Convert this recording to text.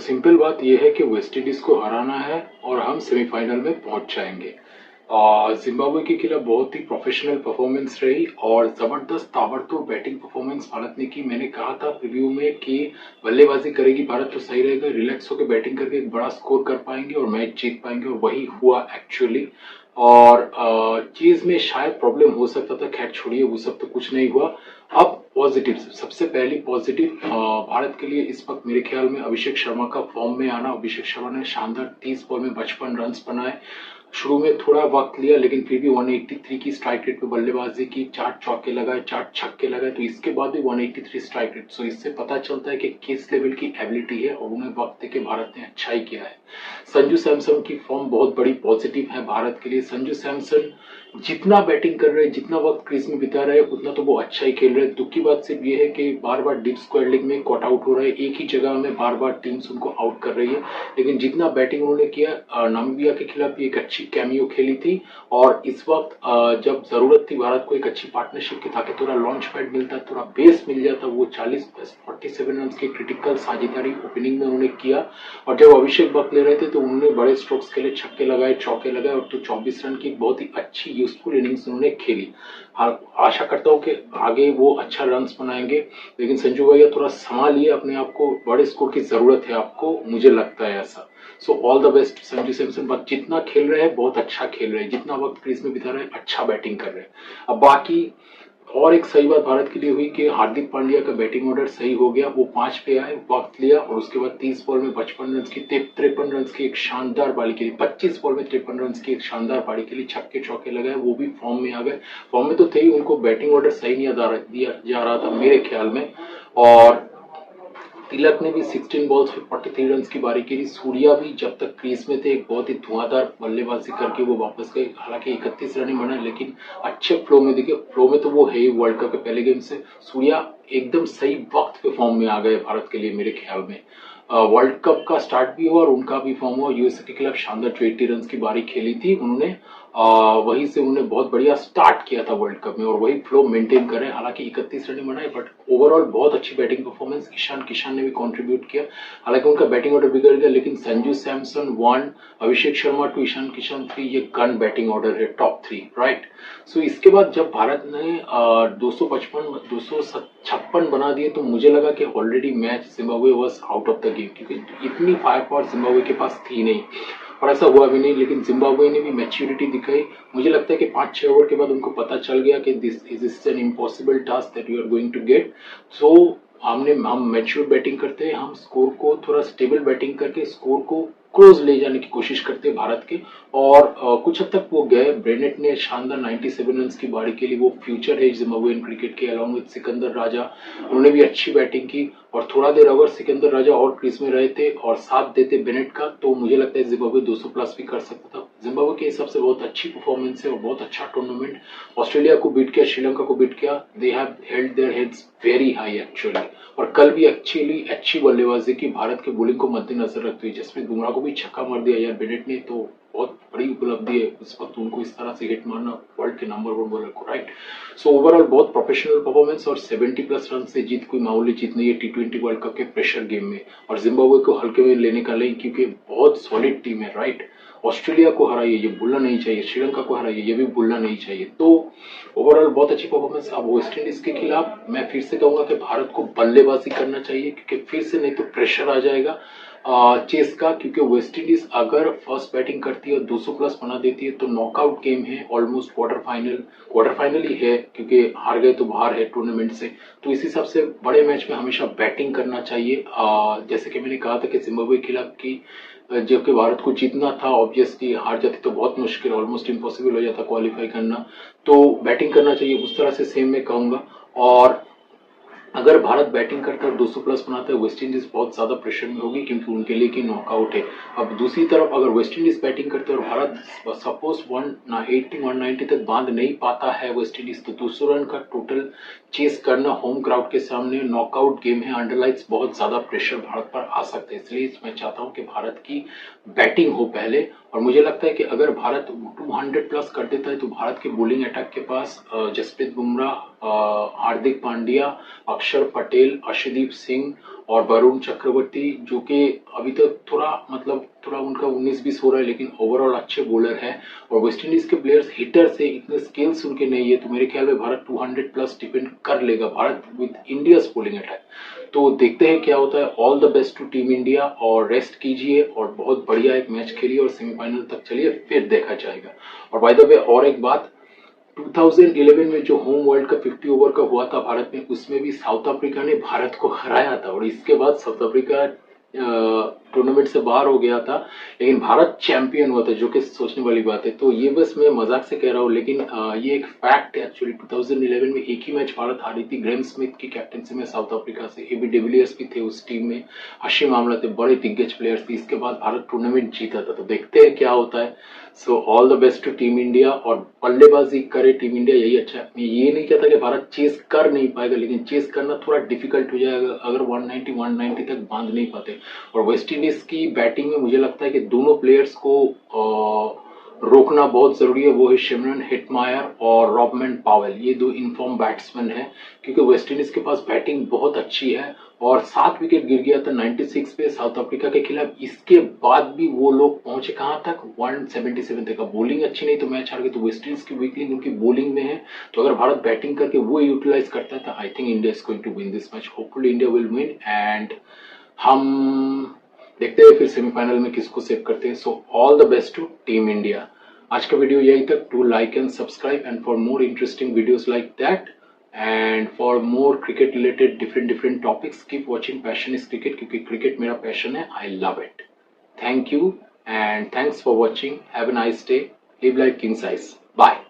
Simple बात यह है कि वेस्ट इंडीज को हराना है और हम सेमीफाइनल में पहुंच जाएंगे। जिम्बाब्वे के खिलाफ बहुत ही प्रोफेशनल परफॉर्मेंस रही और जबरदस्त ताबड़तोड़ बैटिंग परफॉर्मेंस भारत ने की। मैंने कहा था प्रीव्यू में कि बल्लेबाजी करेगी भारत तो सही रहेगा, रिलैक्स होकर बैटिंग करके एक बड़ा स्कोर कर पाएंगे और मैच जीत पाएंगे, और वही हुआ एक्चुअली। और चीज में शायद प्रॉब्लम हो सकता था, खैर छोड़िए वो सब तो कुछ नहीं हुआ। अब पॉजिटिव, सबसे पहली पॉजिटिव भारत के लिए इस वक्त मेरे ख्याल में अभिषेक शर्मा का फॉर्म में आना। अभिषेक शर्मा ने शानदार 30 बॉल में 55 रन बनाए। शुरू में थोड़ा वक्त लिया लेकिन फिर भी 183 की स्ट्राइक रेट पे बल्लेबाजी की, 4 चौके लगाए, 4 छक्के लगाए, तो इसके बाद भी 183 स्ट्राइक रेट। सो इससे पता चलता है कि किस लेवल की एबिलिटी है और उन्हें वक्त देके भारत ने अच्छा ही किया है। संजू सैमसन की फॉर्म बहुत बड़ी पॉजिटिव है भारत के लिए। संजू सैमसन जितना बैटिंग कर रहे हैं, जितना वक्त क्रीज में बिता रहे हैं, उतना तो वो अच्छा ही खेल रहे हैं। दुख की बात सिर्फ ये है कि बार बार डीप स्क्वायर लीग में कॉट आउट हो रहा है, एक ही जगह में बार बार टीम्स उनको आउट कर रही है। लेकिन जितना बैटिंग उन्होंने किया, नामीबिया के खिलाफ भी एक अच्छी कैमियो खेली थी, और इस वक्त जब जरूरत थी भारत को एक अच्छी पार्टनरशिप की ताकि थोड़ा लॉन्च पैड मिलता, थोड़ा बेस मिल जाता, वो 40+47 रन की क्रिटिकल साझेदारी ओपनिंग में उन्होंने किया। और जब अभिषेक वक्त ले रहे थे तो उन्होंने बड़े स्ट्रोक्स के लिए छक्के लगाए, चौके लगाए, और तो 24 रन की बहुत ही अच्छी यूजफुल इनिंग्स उन्होंने खेली। आशा करता हूं कि आगे वो अच्छा रन बनाएंगे, लेकिन संजू भैया थोड़ा संभालिए अपने आप को, बड़े स्कोर की जरूरत है आपको, मुझे लगता है ऐसा। सो all the best Sanju Samson. बस जितना खेल रहे हैं बहुत अच्छा खेल रहे हैं, जितना वक्त क्रीज में बिता रहे हैं अच्छा बैटिंग कर रहे हैं। अब बाकी और एक सही बात भारत के लिए हुई कि हार्दिक पांड्या का बैटिंग ऑर्डर सही हो गया। वो 5 पे आए, वक्त लिया, और उसके बाद 30 बॉल में 55 रन की 53 रन की एक शानदार पारी के लिए, 25 बॉल में 53 रन की एक शानदार पारी के लिए छक्के चौके लगाए, वो भी फॉर्म में आ गए। फॉर्म में तो थे ही, उनको बैटिंग ऑर्डर सही नहीं दिया जा रहा था मेरे ख्याल में। और तिलक ने भी 16 बॉल्स पे 43 रन की बारी की। सूर्या भी जब तक क्रीज में थे एक बहुत ही धुआंधार बल्लेबाजी करके वो वापस गए, हालांकि 31 रन ही बना, लेकिन अच्छे फ्लो में दिखे। फ्लो में तो वो है ही वर्ल्ड कप के पहले गेम से। सूर्या एकदम सही वक्त पे फॉर्म में आ गए भारत के लिए मेरे ख्याल में। वर्ल्ड कप का स्टार्ट भी हुआ और उनका भी फॉर्म हुआ। यूएसए के खिलाफ शानदार 80 रन की बारी खेली थी उन्होंने, वहीं से उन्होंने बहुत बढ़िया स्टार्ट किया था वर्ल्ड कप में, और वही फ्लो मेंटेन कर रहे हैं। हालांकि 31 रन बनाए, बट ओवरऑल बहुत अच्छी बैटिंग परफॉर्मेंस। ईशान किशन ने भी कंट्रीब्यूट किया, हालांकि उनका बैटिंग ऑर्डर बिगड़ गया, लेकिन संजू सैमसन 1, अभिषेक शर्मा 2, ईशान किशन 3, ये गन बैटिंग ऑर्डर है, टॉप 3, राइट। सो इसके बाद जब भारत ने 256 बना दिए तो मुझे लगा कि already match Zimbabwe was out of the game, क्योंकि इतनी फायर पावर जिम्बाब्वे के पास थी नहीं, और ऐसा हुआ भी नहीं। लेकिन जिम्बाब्वे ने भी मैच्योरिटी दिखाई। मुझे लगता है कि 5-6 ओवर के बाद उनको पता चल गया कि this is an impossible task that you are going to get. So हम मैच्योर बैटिंग करते हैं, हम स्कोर को थोड़ा स्टेबल बैटिंग करके स्कोर को क्लोज ले जाने की कोशिश करते हैं भारत के, और कुछ हद तक वो गए। ब्रेनेट ने शानदार 97 रन की बारी के लिए, वो फ्यूचर है जिम्बाब्वेन क्रिकेट के, अलॉन्ग विद सिकंदर राजा, उन्होंने भी अच्छी बैटिंग की। और थोड़ा देर अगर सिकंदर राजा और क्रीज में रहे थे और साथ देते ब्रेनेट का, तो मुझे लगता है जिम्बाब्वे 200 प्लस भी कर सकता था। जिम्बाब्वे के हिसाब से बहुत अच्छी परफॉर्मेंस है और बहुत अच्छा टूर्नामेंट। ऑस्ट्रेलिया को बीट किया, श्रीलंका को बीट किया, they have held their heads very high actually. और कल भी अच्छी बल्लेबाजी की भारत के बॉलिंग को मद्देनजर रखते हुए। जसप्रीत बुमराह को भी छक्का मार दिया यार ब्रेनेट ने, तो बहुत बड़ी उपलब्धि है इस वक्त उनको इस तरह से हिट मारना वर्ल्ड के नंबर 1 बॉलर को, राइट। सो ओवरऑल बहुत प्रोफेशनल परफॉर्मेंस, और 70+ रन से जीत कोई मामूली जीत नहीं है T20 वर्ल्ड कप के प्रेशर गेम में। और जिम्बाब्वे को हल्के में लेने का नहीं, क्योंकि बहुत सॉलिड टीम है, राइट। ऑस्ट्रेलिया को हराइए, ये भूलना नहीं चाहिए, श्रीलंका को हराइए, ये भी भूलना नहीं चाहिए। तो ओवरऑल बहुत अच्छी परफॉर्मेंस। अब वेस्ट इंडीज के खिलाफ मैं फिर से कहूंगा कि भारत को बल्लेबाजी करना चाहिए, क्योंकि फिर से नहीं तो प्रेशर आ जाएगा चेस का, क्योंकि वेस्ट इंडीज अगर फर्स्ट बैटिंग करती है और 200 प्लस बना देती है तो नॉकआउट गेम है, ऑलमोस्ट क्वार्टर फाइनल ही है, क्योंकि हार गए तो बाहर है टूर्नामेंट से। तो इस हिसाब से बड़े मैच में हमेशा बैटिंग करना चाहिए। जैसे कि मैंने कहा था कि जिम्बाब्वे के खिलाफ की जबकि भारत को जीतना था, ऑब्वियसली हार जाती तो बहुत मुश्किल, ऑलमोस्ट इम्पॉसिबल हो जाता क्वालिफाई करना, तो बैटिंग करना चाहिए उस तरह से, सेम मैं कहूंगा। और अगर भारत बैटिंग करता है 200 प्लस बनाता है, वेस्ट इंडीज बहुत ज्यादा प्रेशर में होगी, क्योंकि उनके लिए की नॉकआउट है। अब दूसरी तरफ अगर वेस्ट इंडीज बैटिंग करते हैं और भारत सपोज 180-190 तक बांध नहीं पाता है वेस्ट इंडीज, तो 200 रन का टोटल चेस करना होम क्राउड के सामने नॉकआउट गेम है, अंडरलाइंस बहुत ज्यादा प्रेशर भारत पर आ सकता है। इसलिए मैं चाहता हूं कि भारत की बैटिंग हो पहले, और मुझे लगता है कि अगर भारत 200 प्लस कर देता है तो भारत के बॉलिंग अटैक के पास जसप्रीत बुमराह, हार्दिक पांड्या, अक्षर पटेल, अर्शदीप सिंह और वरुण चक्रवर्ती जो कि अभी तक थोड़ा उनका 19-20 हो रहा है, लेकिन ओवरऑल अच्छे बॉलर हैं। और वेस्ट इंडीज के प्लेयर्स हिटर से इतने स्किल्स उनके नहीं है, तो मेरे ख्याल में भारत 200 प्लस डिफेंड कर लेगा Bharat with India's bowling attack. तो देखते हैं क्या होता है। All the best to team India, और रेस्ट कीजिए और बहुत बढ़िया एक मैच खेलिए और सेमीफाइनल तक चलिए, फिर देखा जाएगा। और बाय द वे और एक बात, 2011 में जो होम वर्ल्ड कप 50 ओवर का हुआ था भारत में, उसमें भी साउथ अफ्रीका ने भारत को हराया था, और इसके बाद साउथ अफ्रीका टूर्नामेंट से बाहर हो गया था, लेकिन भारत चैंपियन हुआ था, जो कि सोचने वाली बात है। तो ये बस मैं मजाक से कह रहा हूँ, लेकिन ये एक फैक्ट है एक्चुअली। 2011 में एक ही मैच भारत हारी थी, ग्रेम स्मिथ की कैप्टनसी में साउथ अफ्रीका से। एबी डिविलियर्स भी थे उस टीम में, हशीम आमला थे, बड़े दिग्गज प्लेयर्स थे। इसके बाद भारत टूर्नामेंट जीता था। तो देखते हैं क्या होता है। So all the best to team India, और बल्लेबाजी करे टीम इंडिया, यही अच्छा है। मैं ये नहीं कहता कि भारत चेस कर नहीं पाएगा, लेकिन चेस करना थोड़ा डिफिकल्ट हो जाएगा अगर 190 तक बांध नहीं पाते। और वेस्ट इंडीज की बैटिंग में मुझे लगता है कि दोनों प्लेयर्स को रोकना बहुत जरूरी है। वो है शिमरन हेटमायर और रॉबमैन पावेल, ये दो इनफॉर्म बैट्समैन हैं, क्योंकि वेस्ट इंडीज के पास बैटिंग बहुत अच्छी है। और 7 विकेट गिर गया था 96 पे साउथ अफ्रीका के खिलाफ। इसके बाद भी वो लोग पहुंचे कहां तक, 177 तक। बॉलिंग अच्छी नहीं तो मैच हार गए। तो वेस्ट इंडीज की वीक लिंक उनकी बॉलिंग में है। तो अगर भारत बैटिंग करके वो यूटिलाइज करता है, तो I think India is going to win this match. Hopefully India will win, and हम देखते हैं फिर सेमीफाइनल में किसको सेव करते हैं। So all the best to team India. आज का वीडियो यही तक। To like and subscribe, and for more interesting videos like that, and for more cricket related different topics, keep watching Passion is Cricket, क्योंकि cricket मेरा passion है। I love it. Thank you and thanks for watching. Have a nice day. Live life king size. Bye.